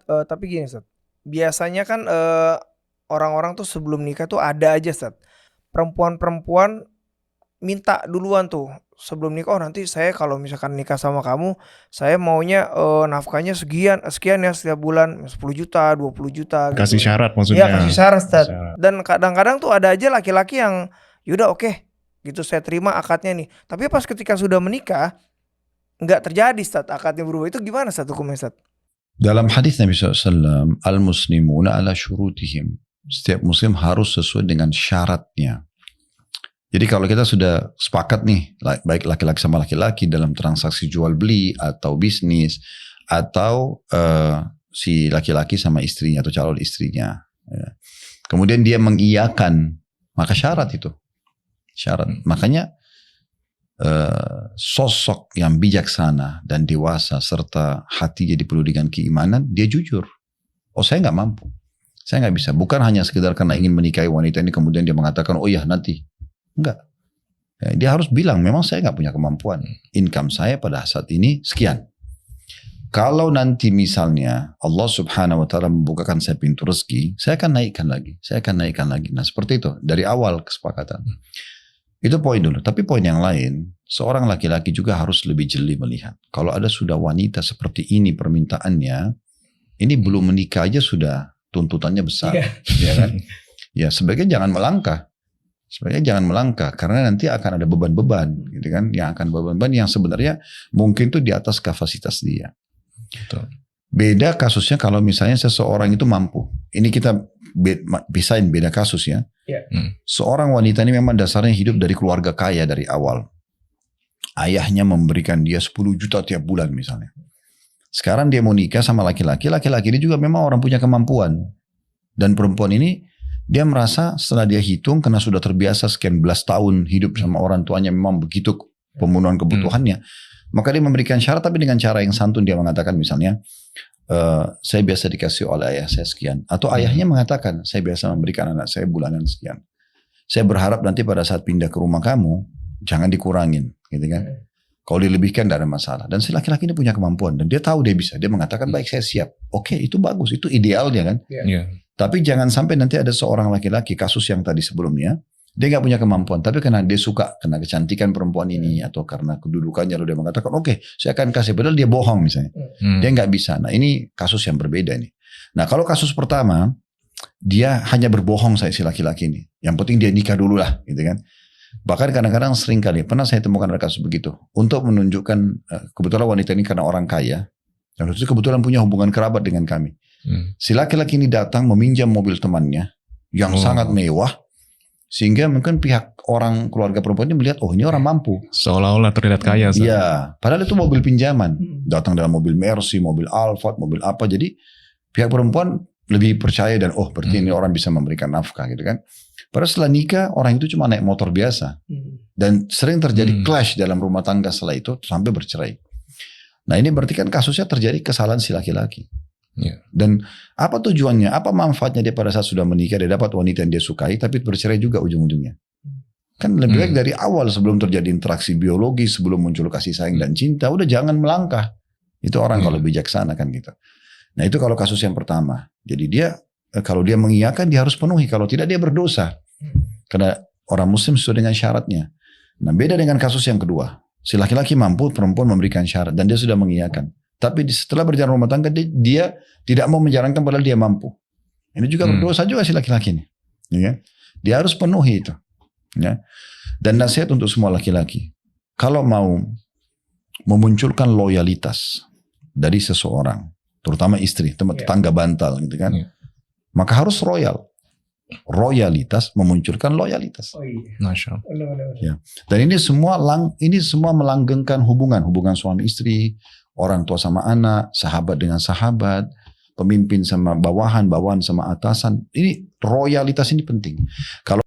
Tapi gini Ustaz, biasanya kan orang-orang tuh sebelum nikah tuh ada aja Ustaz, perempuan-perempuan minta duluan tuh sebelum nikah, "Oh nanti saya kalau misalkan nikah sama kamu, saya maunya nafkahnya sekian sekian ya setiap bulan, 10 juta, 20 juta Kasih gitu." syarat Iya maksudnya. kasih syarat Ustaz. Syarat. Dan kadang-kadang tuh ada aja laki-laki yang yaudah oke gitu saya terima akadnya nih. Tapi pas ketika sudah menikah nggak terjadi Ustaz, akadnya berubah. Itu gimana Ustaz hukumnya Ustaz? Dalam hadis Nabi SAW, al-muslimuna ala syurutihim. Setiap muslim harus sesuai dengan syaratnya. Jadi kalau kita sudah sepakat nih, baik laki-laki sama laki-laki dalam transaksi jual beli atau bisnis, atau si laki-laki sama istrinya atau calon istrinya, ya. Kemudian dia mengiyakan, maka syarat itu. Syarat. Makanya sosok yang bijaksana dan dewasa serta hati jadi penuh dengan keimanan, dia jujur. Oh saya nggak mampu, saya nggak bisa. Bukan hanya sekedar karena ingin menikahi wanita ini kemudian dia mengatakan oh ya nanti. Enggak. Ya, dia harus bilang memang saya nggak punya kemampuan. Income saya pada saat ini sekian. Kalau nanti misalnya Allah Subhanahu Wa Taala membukakan saya pintu rezeki, saya akan naikkan lagi. Saya akan naikkan lagi. Nah seperti itu dari awal kesepakatan. Itu poin dulu. Tapi poin yang lain, seorang laki-laki juga harus lebih jeli melihat. Kalau ada sudah wanita seperti ini permintaannya, ini belum menikah aja sudah tuntutannya besar, ya kan? Ya sebaiknya jangan melangkah. Sebenarnya jangan melangkah karena nanti akan ada beban-beban gitu kan, yang akan beban-beban yang sebenarnya mungkin tuh di atas kapasitas dia. Betul. Beda kasusnya kalau misalnya seseorang itu mampu. Ini kita pisahin beda kasus ya. Seorang wanita ini memang dasarnya hidup dari keluarga kaya dari awal. Ayahnya memberikan dia 10 juta tiap bulan misalnya. Sekarang dia mau nikah sama laki-laki ini juga memang orang punya kemampuan. Dan perempuan ini dia merasa setelah dia hitung karena sudah terbiasa sekian belas tahun hidup sama orang tuanya memang begitu pemenuhan kebutuhannya. Maka dia memberikan syarat tapi dengan cara yang santun dia mengatakan misalnya saya biasa dikasih oleh ayah saya sekian. Atau ayahnya mengatakan saya biasa memberikan anak saya bulanan sekian. Saya berharap nanti pada saat pindah ke rumah kamu jangan dikurangin gitu kan. Kalau dilebihkan tidak ada masalah. Dan si laki-laki ini punya kemampuan dan dia tahu dia bisa. Dia mengatakan baik saya siap. Oke itu bagus, itu idealnya kan. Tapi jangan sampai nanti ada seorang laki-laki, kasus yang tadi sebelumnya, dia nggak punya kemampuan, tapi karena dia suka, karena kecantikan perempuan ini, atau karena kedudukannya, lalu dia mengatakan, oke, saya akan kasih, padahal dia bohong misalnya. Dia nggak bisa. Nah ini kasus yang berbeda nih. Nah kalau kasus pertama, dia hanya berbohong saya si laki-laki ini. Yang penting dia nikah dulu lah, gitu kan. Bahkan kadang-kadang sering kali, pernah saya temukan ada kasus begitu. Untuk menunjukkan, kebetulan wanita ini karena orang kaya, dan itu kebetulan punya hubungan kerabat dengan kami. Si laki-laki ini datang meminjam mobil temannya yang sangat mewah sehingga mungkin pihak orang keluarga perempuan ini melihat oh ini orang mampu seolah-olah terlihat kaya. Iya, padahal itu mobil pinjaman. Datang dalam mobil Mercy, mobil Alphard, mobil apa. Jadi pihak perempuan lebih percaya dan oh berarti ini orang bisa memberikan nafkah gitu kan. Padahal setelah nikah orang itu cuma naik motor biasa dan sering terjadi clash dalam rumah tangga setelah itu sampai bercerai. Nah ini berarti kan kasusnya terjadi kesalahan si laki-laki. Dan apa tujuannya, apa manfaatnya dia pada saat sudah menikah, dia dapat wanita yang dia sukai tapi bercerai juga ujung-ujungnya. Kan lebih baik dari awal sebelum terjadi interaksi biologi, sebelum muncul kasih sayang dan cinta, udah jangan melangkah. Itu orang kalau bijaksana kan gitu. Nah itu kalau kasus yang pertama. Jadi dia kalau dia mengiyakan dia harus penuhi, kalau tidak dia berdosa. Karena orang muslim sesuai dengan syaratnya. Nah beda dengan kasus yang kedua. Si laki-laki mampu, perempuan memberikan syarat dan dia sudah mengiyakan. Tapi setelah berjalan rumah tangga dia tidak mau menjalankan padahal dia mampu. Ini juga berdosa juga si laki-laki ini. Ya. Dia harus penuhi itu. Ya. Dan nasihat untuk semua laki-laki. Kalau mau memunculkan loyalitas dari seseorang, terutama istri, tetangga bantal gitu kan. Maka harus royal. Royalitas memunculkan loyalitas. Masya Allah. Ya. Dan ini semua melanggengkan hubungan suami istri, orang tua sama anak, sahabat dengan sahabat, pemimpin sama bawahan, bawahan sama atasan. Ini royalitas ini penting. Kalau